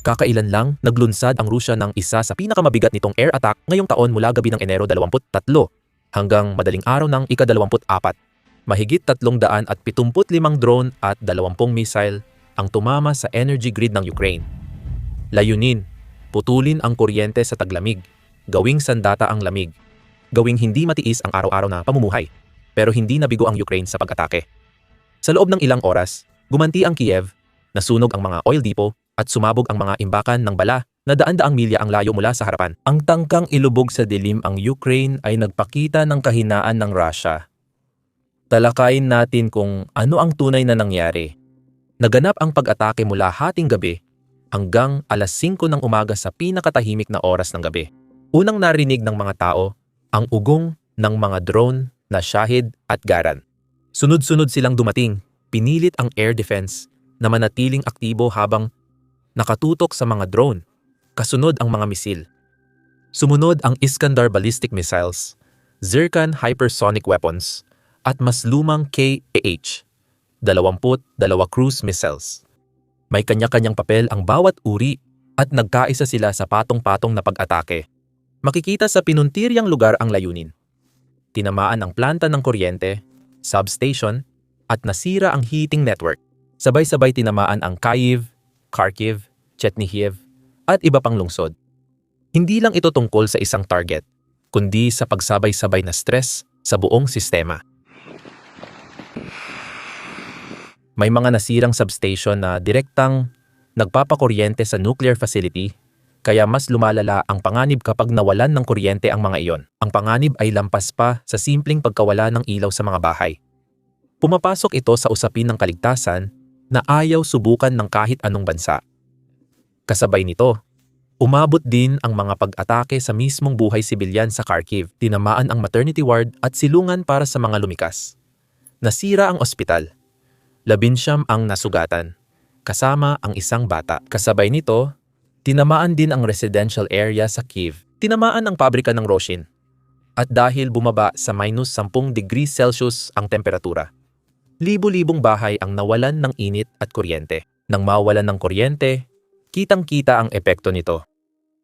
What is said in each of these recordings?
Kakailan lang, naglunsad ang Rusya ng isa sa pinakamabigat nitong air attack ngayong taon mula gabi ng Enero 23 hanggang madaling araw ng ika-24. Mahigit 375 drone at 20 missile ang tumama sa energy grid ng Ukraine. Layunin, putulin ang kuryente sa taglamig, gawing sandata ang lamig, gawing hindi matiis ang araw-araw na pamumuhay. Pero hindi nabigo ang Ukraine sa pag-atake. Sa loob ng ilang oras, gumanti ang Kiev, nasunog ang mga oil depot at sumabog ang mga imbakan ng bala na daan-daang milya ang layo mula sa harapan. Ang tangkang ilubog sa dilim ang Ukraine ay nagpakita ng kahinaan ng Russia. Talakayin natin kung ano ang tunay na nangyari. Naganap ang pag-atake mula hating gabi hanggang alas 5 ng umaga sa pinakatahimik na oras ng gabi. Unang narinig ng mga tao ang ugong ng mga drone na Shahid at Garan. Sunod-sunod silang dumating, pinilit ang air defense na manatiling aktibo habang nakatutok sa mga drone. Kasunod ang mga misil. Sumunod ang Iskander ballistic missiles, Zircon hypersonic weapons, at mas lumang Ka-22 cruise missiles. May kanya-kanyang papel ang bawat uri at nagkaisa sila sa patong-patong na pag-atake. Makikita sa pinuntiryang lugar ang layunin. Tinamaan ang planta ng kuryente, substation, at nasira ang heating network. Sabay-sabay tinamaan ang Kyiv, Kharkiv, Chernihiv, at iba pang lungsod. Hindi lang ito tungkol sa isang target, kundi sa pagsabay-sabay na stress sa buong sistema. May mga nasirang substation na direktang nagpapakuryente sa nuclear facility, kaya mas lumalala ang panganib kapag nawalan ng kuryente ang mga iyon. Ang panganib ay lampas pa sa simpleng pagkawala ng ilaw sa mga bahay. Pumapasok ito sa usapin ng kaligtasan na ayaw subukan ng kahit anong bansa. Kasabay nito, umabot din ang mga pag-atake sa mismong buhay sibilyan sa Kharkiv. Tinamaan ang maternity ward at silungan para sa mga lumikas. Nasira ang ospital. 19 ang nasugatan, kasama ang isang bata. Kasabay nito, tinamaan din ang residential area sa Kyiv. Tinamaan ang pabrika ng Roshin. At dahil bumaba sa -10 degrees Celsius ang temperatura, libo-libong bahay ang nawalan ng init at kuryente. Nang mawalan ng kuryente, kitang-kita ang epekto nito.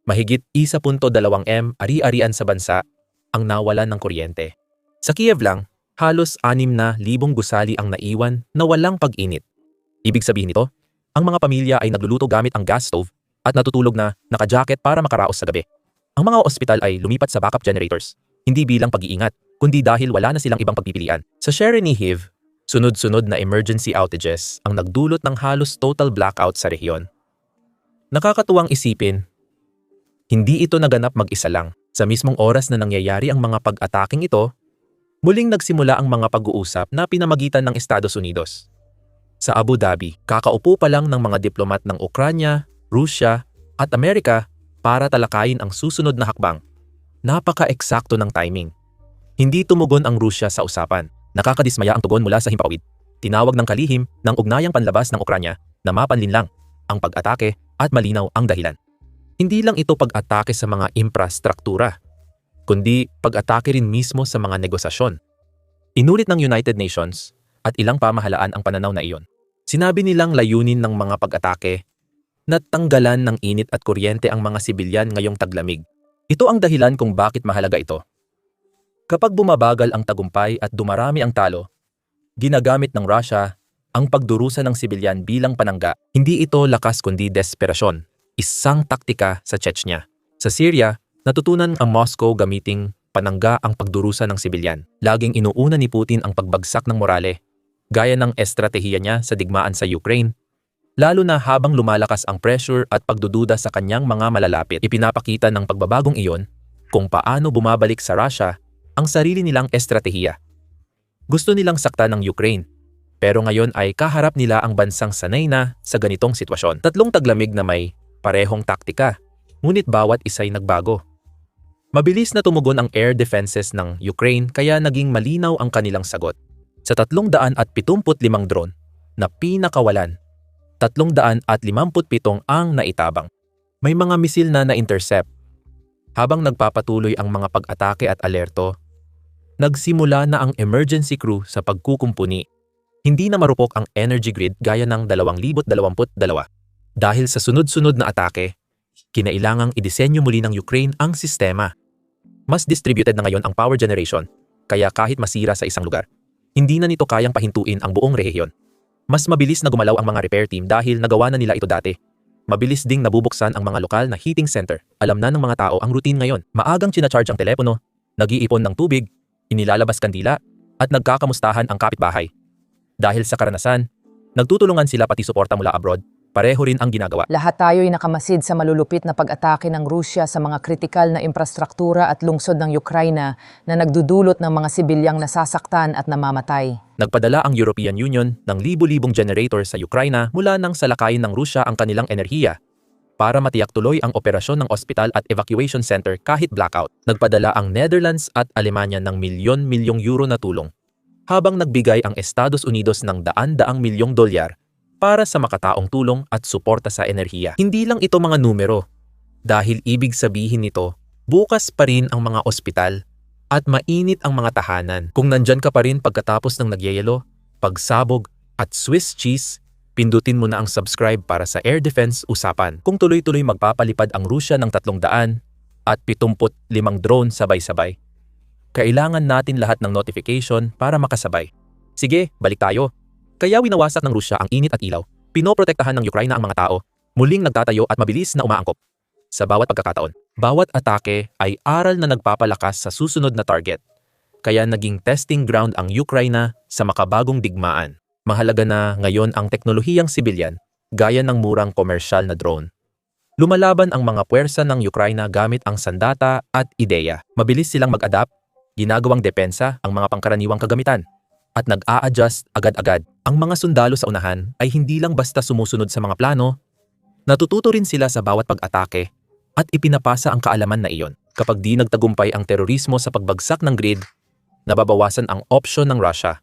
Mahigit 1.2 M ari-arian sa bansa ang nawalan ng kuryente. Sa Kiev lang, halos 6,000 gusali ang naiwan na walang pag-init. Ibig sabihin nito, ang mga pamilya ay nagluluto gamit ang gas stove at natutulog na naka-jacket para makaraos sa gabi. Ang mga ospital ay lumipat sa backup generators, hindi bilang pag-iingat, kundi dahil wala na silang ibang pagpipilian. Sa Chernihiv, sunod-sunod na emergency outages ang nagdulot ng halos total blackout sa rehiyon. Nakakatuwang isipin, hindi ito naganap mag-isa lang. Sa mismong oras na nangyayari ang mga pag-ataking ito, muling nagsimula ang mga pag-uusap na pinamagitan ng Estados Unidos. Sa Abu Dhabi, kakaupo pa lang ng mga diplomat ng Ukranya, Rusya, at Amerika para talakayin ang susunod na hakbang. Napaka-eksakto ng timing. Hindi tumugon ang Rusya sa usapan. Nakakadismaya ang tugon mula sa himpapawid. Tinawag ng kalihim ng ugnayang panlabas ng Ukranya na mapanlinlang ang pag-atake at malinaw ang dahilan. Hindi lang ito pag-atake sa mga infrastruktura, kundi pag-atake rin mismo sa mga negosasyon. Inulit ng United Nations at ilang pamahalaan ang pananaw na iyon. Sinabi nilang layunin ng mga pag-atake na tanggalan ng init at kuryente ang mga sibilyan ngayong taglamig. Ito ang dahilan kung bakit mahalaga ito. Kapag bumabagal ang tagumpay at dumarami ang talo, ginagamit ng Russia ang pagdurusa ng sibilyan bilang panangga. Hindi ito lakas kundi desperasyon, isang taktika sa Chechnya. Sa Syria, natutunan ang Moscow gamiting panangga ang pagdurusa ng sibilyan. Laging inuuna ni Putin ang pagbagsak ng morale, gaya ng estratehiya niya sa digmaan sa Ukraine, lalo na habang lumalakas ang pressure at pagdududa sa kanyang mga malalapit. Ipinapakita ng pagbabagong iyon kung paano bumabalik sa Russia ang sarili nilang estratehiya. Gusto nilang saktan ng Ukraine, pero ngayon ay kaharap nila ang bansang sanay na sa ganitong sitwasyon. 3 taglamig na may parehong taktika, ngunit bawat isa'y nagbago. Mabilis na tumugon ang air defenses ng Ukraine kaya naging malinaw ang kanilang sagot. Sa 375 drone na pinakawalan, 357 ang naitabang. May mga misil na na-intercept. Habang nagpapatuloy ang mga pag-atake at alerto, nagsimula na ang emergency crew sa pagkukumpuni. Hindi na marupok ang energy grid gaya ng 2022. Dahil sa sunod-sunod na atake, kinailangang idisenyo muli ng Ukraine ang sistema. Mas distributed na ngayon ang power generation, kaya kahit masira sa isang lugar, hindi na nito kayang pahintuin ang buong rehiyon. Mas mabilis na gumalaw ang mga repair team dahil nagawa na nila ito dati. Mabilis ding nabubuksan ang mga lokal na heating center. Alam na ng mga tao ang routine ngayon. Maagang charge ang telepono, nag-iipon ng tubig, inilalabas kandila, at nagkakamustahan ang kapitbahay. Dahil sa karanasan, nagtutulungan sila pati suporta mula abroad. Pareho rin ang ginagawa. Lahat tayo'y nakamasid sa malulupit na pag-atake ng Rusya sa mga kritikal na infrastruktura at lungsod ng Ukraine na nagdudulot ng mga sibilyang nasasaktan at namamatay. Nagpadala ang European Union ng libu-libong generator sa Ukraine mula nang salakayin ng Rusya ang kanilang enerhiya para matiyak tuloy ang operasyon ng ospital at evacuation center kahit blackout. Nagpadala ang Netherlands at Alemanya ng milyon-milyong euro na tulong, habang nagbigay ang Estados Unidos ng daan-daang milyong dolyar para sa makataong tulong at suporta sa enerhiya. Hindi lang ito mga numero, dahil ibig sabihin nito, bukas pa rin ang mga ospital at mainit ang mga tahanan. Kung nandyan ka pa rin pagkatapos ng nagyayelo, pagsabog at Swiss cheese, pindutin mo na ang subscribe para sa air defense usapan. Kung tuloy-tuloy magpapalipad ang Rusya ng 300 at 75 drone sabay-sabay, kailangan natin lahat ng notification para makasabay. Sige, balik tayo. Kaya winawasak ng Rusya ang init at ilaw. Pinoprotektahan ng Ukraine ang mga tao. Muling nagtatayo at mabilis na umaangkop. Sa bawat pagkakataon, bawat atake ay aral na nagpapalakas sa susunod na target. Kaya naging testing ground ang Ukraine sa makabagong digmaan. Mahalaga na ngayon ang teknolohiyang sibilyan, gaya ng murang komersyal na drone. Lumalaban ang mga puwersa ng Ukraine gamit ang sandata at ideya. Mabilis silang mag-adapt, ginagawang depensa ang mga pangkaraniwang kagamitan, at nag-a-adjust agad-agad. Ang mga sundalo sa unahan ay hindi lang basta sumusunod sa mga plano, natututo rin sila sa bawat pag-atake at ipinapasa ang kaalaman na iyon. Kapag di nagtagumpay ang terorismo sa pagbagsak ng grid, nababawasan ang opsyon ng Russia.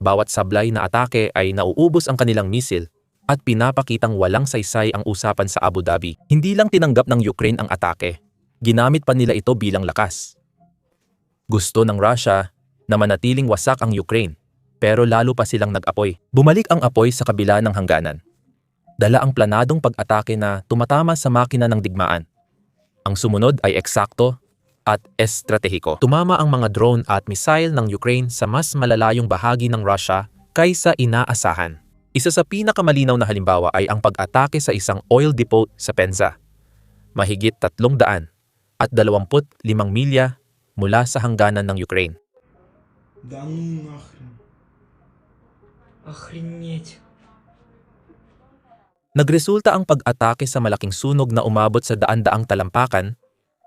Bawat sablay na atake ay nauubos ang kanilang misil at pinapakitang walang saysay ang usapan sa Abu Dhabi. Hindi lang tinanggap ng Ukraine ang atake, ginamit pa nila ito bilang lakas. Gusto ng Russia na manatiling wasak ang Ukraine, pero lalo pa silang nag-apoy. Bumalik ang apoy sa kabila ng hangganan. Dala ang planadong pag-atake na tumatama sa makina ng digmaan. Ang sumunod ay eksakto at estratehiko. Tumama ang mga drone at missile ng Ukraine sa mas malalayong bahagi ng Russia kaysa inaasahan. Isa sa pinakamalinaw na halimbawa ay ang pag-atake sa isang oil depot sa Penza. Mahigit 300 at 25 milya mula sa hangganan ng Ukraine. Да ну нахрен. Охренеть. Nagresulta ang pag-atake sa malaking sunog na umabot sa daan-daang talampakan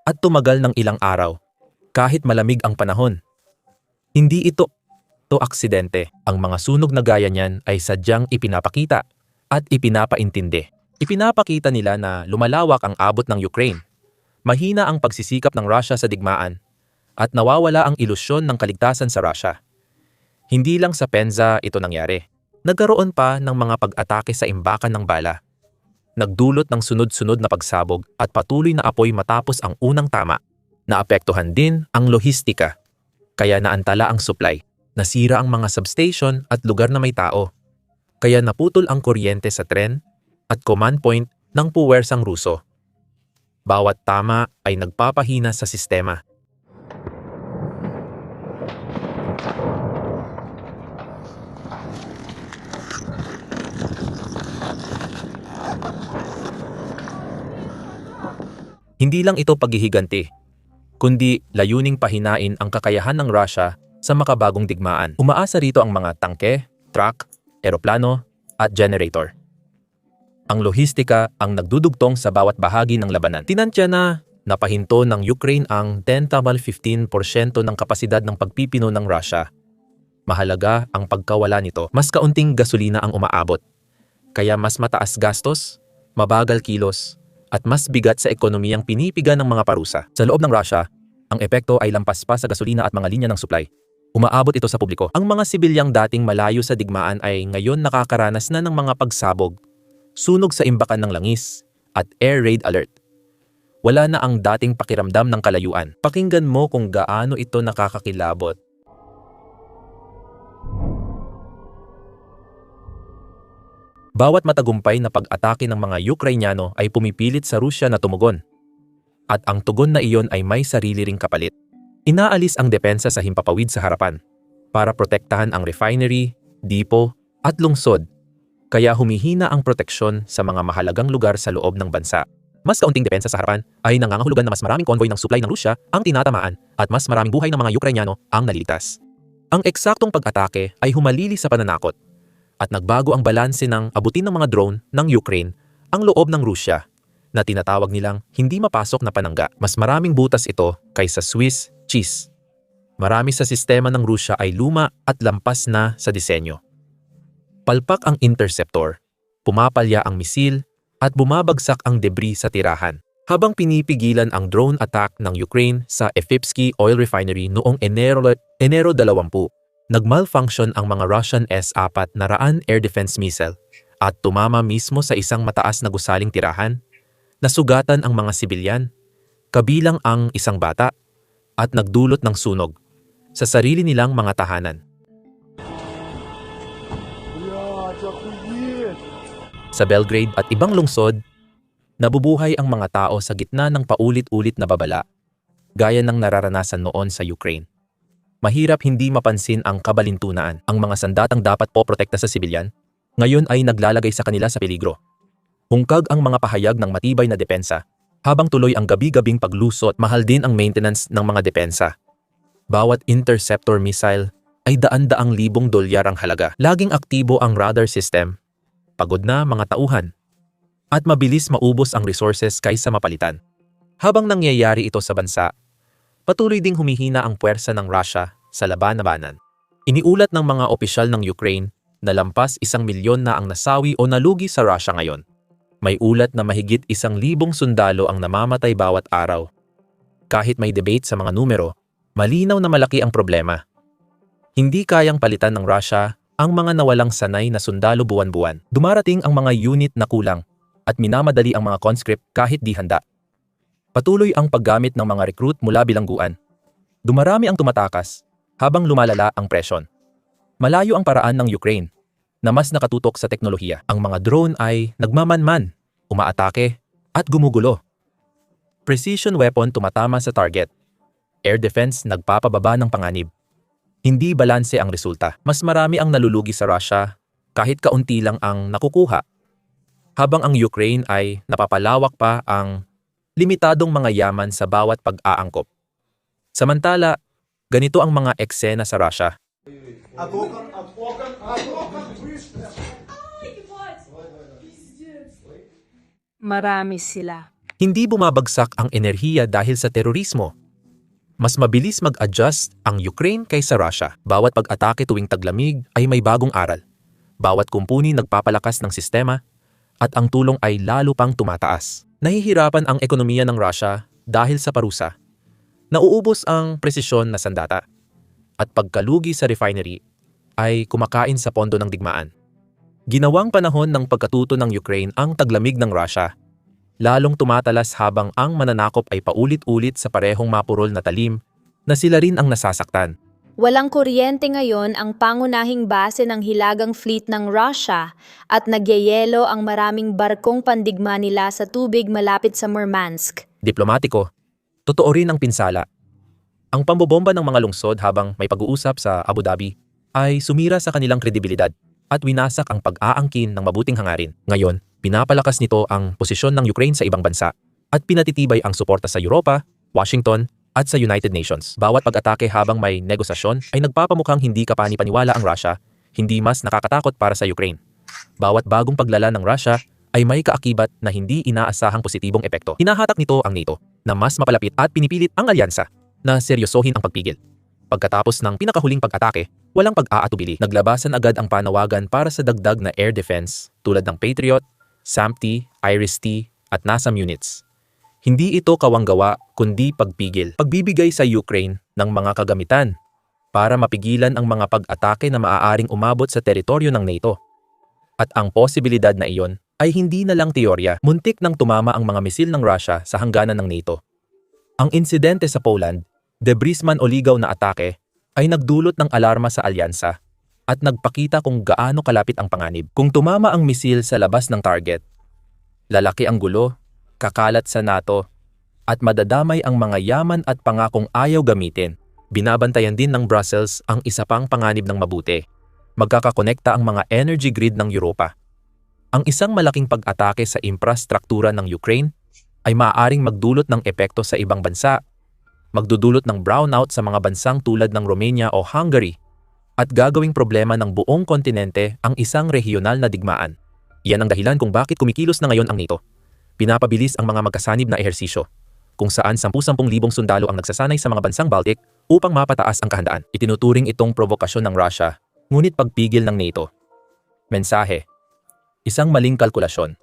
at tumagal ng ilang araw, kahit malamig ang panahon. Hindi ito aksidente. Ang mga sunog na gaya niyan ay sadyang ipinapakita at ipinapaintindi. Ipinapakita nila na lumalawak ang abot ng Ukraine, mahina ang pagsisikap ng Russia sa digmaan, at nawawala ang ilusyon ng kaligtasan sa Russia. Hindi lang sa Penza ito nangyari. Nagkaroon pa ng mga pag-atake sa imbakan ng bala. Nagdulot ng sunod-sunod na pagsabog at patuloy na apoy matapos ang unang tama. Naapektuhan din ang lohistika, kaya naantala ang supply. Nasira ang mga substation at lugar na may tao. Kaya naputol ang kuryente sa tren at command point ng puwersang Ruso. Bawat tama ay nagpapahina sa sistema. Hindi lang ito paghihiganti, kundi layuning pahinain ang kakayahan ng Russia sa makabagong digmaan. Umaasa rito ang mga tangke, truck, eroplano, at generator. Ang lohistika ang nagdudugtong sa bawat bahagi ng labanan. Tinansya na napahinto ng Ukraine ang 10-15% ng kapasidad ng pagpipino ng Russia. Mahalaga ang pagkawala nito. Mas kaunting gasolina ang umaabot, kaya mas mataas gastos, mabagal kilos, at mas bigat sa ekonomiyang pinipiga ng mga parusa. Sa loob ng Russia, ang epekto ay lampas pa sa gasolina at mga linya ng supply. Umaabot ito sa publiko. Ang mga sibilyang dating malayo sa digmaan ay ngayon nakakaranas na ng mga pagsabog, sunog sa imbakan ng langis, at air raid alert. Wala na ang dating pakiramdam ng kalayuan. Pakinggan mo kung gaano ito nakakakilabot. Bawat matagumpay na pag-atake ng mga Ukrainyano ay pumipilit sa Rusya na tumugon. At ang tugon na iyon ay may sarili ring kapalit. Inaalis ang depensa sa himpapawid sa harapan para protektahan ang refinery, dipo at lungsod. Kaya humihina ang proteksyon sa mga mahalagang lugar sa loob ng bansa. Mas kaunting depensa sa harapan ay nangangahulugan na mas maraming konvoy ng supply ng Rusya ang tinatamaan at mas maraming buhay ng mga Ukrainyano ang naliligtas. Ang eksaktong pag-atake ay humalili sa pananakot at nagbago ang balanse ng abutin ng mga drone ng Ukraine ang loob ng Rusya na tinatawag nilang hindi mapasok na panangga. Mas maraming butas ito kaysa Swiss cheese. Marami sa sistema ng Rusya ay luma at lampas na sa disenyo. Palpak ang interceptor, pumapalya ang misil at bumabagsak ang debris sa tirahan. Habang pinipigilan ang drone attack ng Ukraine sa Efipsky Oil Refinery noong Enero 20, nagmalfunction ang mga Russian S-4 na Raan air defense missile at tumama mismo sa isang mataas na gusaling tirahan. Nasugatan ang mga sibilyan, kabilang ang isang bata, at nagdulot ng sunog sa sarili nilang mga tahanan. Sa Belgrade at ibang lungsod, nabubuhay ang mga tao sa gitna ng paulit-ulit na babala, gaya ng nararanasan noon sa Ukraine. Mahirap hindi mapansin ang kabalintunaan. Ang mga sandatang dapat poprotekta sa sibilyan, ngayon ay naglalagay sa kanila sa peligro. Hungkag ang mga pahayag ng matibay na depensa, habang tuloy ang gabi-gabing paglusot, mahal din ang maintenance ng mga depensa. Bawat interceptor missile ay daan-daang libong dolyar ang halaga. Laging aktibo ang radar system, pagod na mga tauhan, at mabilis maubos ang resources kaysa mapalitan. Habang nangyayari ito sa bansa, patuloy ding humihina ang puwersa ng Russia sa laban-labanan. Iniulat ng mga opisyal ng Ukraine na lampas 1 milyon na ang nasawi o nalugi sa Russia ngayon. May ulat na mahigit 1,000 sundalo ang namamatay bawat araw. Kahit may debate sa mga numero, malinaw na malaki ang problema. Hindi kayang palitan ng Russia ang mga nawalang sanay na sundalo buwan-buwan. Dumarating ang mga unit na kulang at minamadali ang mga conscript kahit di handa. Patuloy ang paggamit ng mga recruit mula bilangguan. Dumarami ang tumatakas habang lumalala ang presyon. Malayo ang paraan ng Ukraine na mas nakatutok sa teknolohiya. Ang mga drone ay nagmamanman, umaatake at gumugulo. Precision weapon tumatama sa target. Air defense nagpapababa ng panganib. Hindi balanse ang resulta. Mas marami ang nalulugi sa Russia kahit kaunti lang ang nakukuha. Habang ang Ukraine ay napapalawak pa ang limitadong mga yaman sa bawat pag-aangkop. Samantala, ganito ang mga eksena sa Russia. Marami sila. Hindi bumabagsak ang enerhiya dahil sa terorismo. Mas mabilis mag-adjust ang Ukraine kaysa Russia. Bawat pag-atake tuwing taglamig ay may bagong aral. Bawat kumpuni nagpapalakas ng sistema at ang tulong ay lalo pang tumataas. Nahihirapan ang ekonomiya ng Russia dahil sa parusa. Nauubos ang presisyon na sandata at pagkalugi sa refinery ay kumakain sa pondo ng digmaan. Ginawang panahon ng pagkatuto ng Ukraine ang taglamig ng Russia, lalong tumatalas habang ang mananakop ay paulit-ulit sa parehong mapurol na talim na sila rin ang nasasaktan. Walang kuryente ngayon ang pangunahing base ng hilagang fleet ng Russia at nagyayelo ang maraming barkong pandigma nila sa tubig malapit sa Murmansk. Diplomatiko, totoo rin ang pinsala. Ang pambobomba ng mga lungsod habang may pag-uusap sa Abu Dhabi ay sumira sa kanilang kredibilidad at winasak ang pag-aangkin ng mabuting hangarin. Ngayon, pinapalakas nito ang posisyon ng Ukraine sa ibang bansa at pinatitibay ang suporta sa Europa, Washington, at sa United Nations. Bawat pag-atake habang may negosasyon ay nagpapamukhang hindi kapani-paniwala ang Russia, hindi mas nakakatakot para sa Ukraine. Bawat bagong paglala ng Russia ay may kaakibat na hindi inaasahang positibong epekto. Hinahatak nito ang NATO na mas mapalapit at pinipilit ang alyansa na seryosohin ang pagpigil. Pagkatapos ng pinakahuling pag-atake, walang pag-aatubili. Naglabasan agad ang panawagan para sa dagdag na air defense tulad ng Patriot, SAMP-T, IRIS-T at NASAM units. Hindi ito kawanggawa kundi pagpigil. Pagbibigay sa Ukraine ng mga kagamitan para mapigilan ang mga pag-atake na maaaring umabot sa teritoryo ng NATO. At ang posibilidad na iyon ay hindi na lang teorya. Muntik nang tumama ang mga misil ng Russia sa hangganan ng NATO. Ang insidente sa Poland, debris man o ligaw na atake, ay nagdulot ng alarma sa alyansa at nagpakita kung gaano kalapit ang panganib. Kung tumama ang misil sa labas ng target, lalaki ang gulo, kakalat sa NATO, at madadamay ang mga yaman at pangakong ayaw gamitin. Binabantayan din ng Brussels ang isa pang panganib ng mabuti. Magkakakonekta ang mga energy grid ng Europa. Ang isang malaking pag-atake sa infrastruktura ng Ukraine ay maaaring magdulot ng epekto sa ibang bansa, magdudulot ng brownout sa mga bansang tulad ng Romania o Hungary, at gagawing problema ng buong kontinente ang isang regional na digmaan. Iyan ang dahilan kung bakit kumikilos na ngayon ang NATO. Pinapabilis ang mga magkasanib na ehersisyo, kung saan 10,000 sundalo ang nagsasanay sa mga bansang Baltic upang mapataas ang kahandaan. Itinuturing itong provokasyon ng Russia, ngunit pagpigil ng NATO. Mensahe: isang maling kalkulasyon.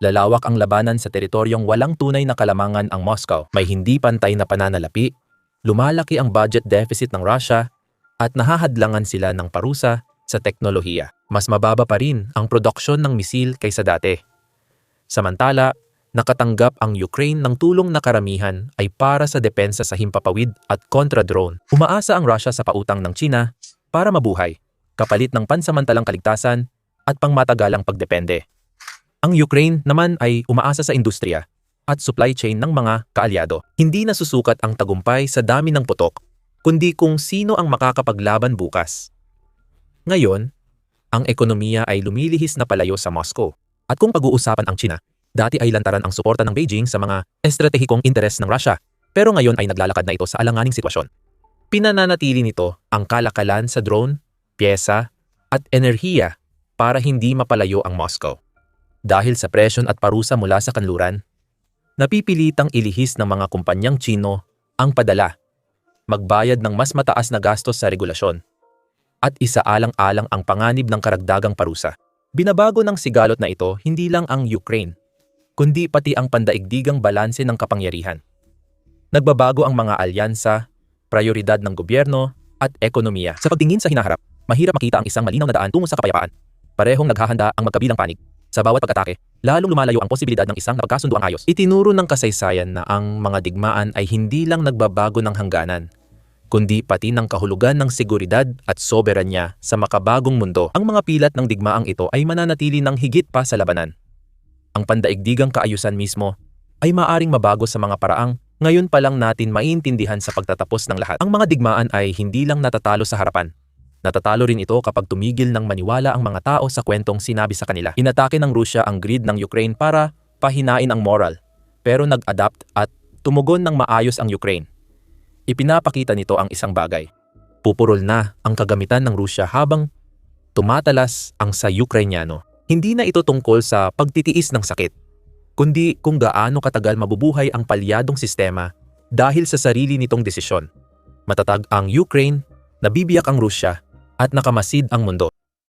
Lalawak ang labanan sa teritoryong walang tunay na kalamangan ang Moscow. May hindi pantay na pananalapi, lumalaki ang budget deficit ng Russia, at nahahadlangan sila ng parusa sa teknolohiya. Mas mababa pa rin ang produksyon ng misil kaysa dati. Samantala, nakatanggap ang Ukraine ng tulong na karamihan ay para sa depensa sa himpapawid at kontra-drone. Umaasa ang Russia sa pautang ng China para mabuhay, kapalit ng pansamantalang kaligtasan at pangmatagalang pagdepende. Ang Ukraine naman ay umaasa sa industriya at supply chain ng mga kaalyado. Hindi nasusukat ang tagumpay sa dami ng putok, kundi kung sino ang makakapaglaban bukas. Ngayon, ang ekonomiya ay lumilihis na palayo sa Moscow. At kung pag-uusapan ang China, dati ay lantaran ang suporta ng Beijing sa mga estratehikong interes ng Russia, pero ngayon ay naglalakad na ito sa alanganing sitwasyon. Pinananatili nito ang kalakalan sa drone, pyesa, at enerhiya para hindi mapalayo ang Moscow. Dahil sa presyon at parusa mula sa kanluran, napipilitang ilihis ng mga kumpanyang Chino ang padala, magbayad ng mas mataas na gastos sa regulasyon, at isaalang-alang ang panganib ng karagdagang parusa. Binabago ng sigalot na ito hindi lang ang Ukraine, kundi pati ang pandaigdigang balanse ng kapangyarihan. Nagbabago ang mga alyansa, prioridad ng gobyerno, at ekonomiya. Sa pagtingin sa hinaharap, mahirap makita ang isang malinaw na daan tungo sa kapayapaan. Parehong naghahanda ang magkabilang panig. Sa bawat pag-atake, lalong lumalayo ang posibilidad ng isang napagkasunduang ayos. Itinuro ng kasaysayan na ang mga digmaan ay hindi lang nagbabago ng hangganan, kundi pati ng kahulugan ng seguridad at soberanya sa makabagong mundo. Ang mga pilat ng digmaang ito ay mananatili ng higit pa sa labanan. Ang pandaigdigang kaayusan mismo ay maaring mabago sa mga paraang ngayon pa lang natin maiintindihan sa pagtatapos ng lahat. Ang mga digmaan ay hindi lang natatalo sa harapan. Natatalo rin ito kapag tumigil ng maniwala ang mga tao sa kwentong sinabi sa kanila. Inatake ng Russia ang grid ng Ukraine para pahinain ang moral, pero nag-adapt at tumugon ng maayos ang Ukraine. Ipinapakita nito ang isang bagay. Pupurol na ang kagamitan ng Russia habang tumatalas ang sa Ukrainyano. Hindi na ito tungkol sa pagtitiis ng sakit, kundi kung gaano katagal mabubuhay ang palyadong sistema dahil sa sarili nitong desisyon. Matatag ang Ukraine, nabibiyak ang Russia, at nakamasid ang mundo.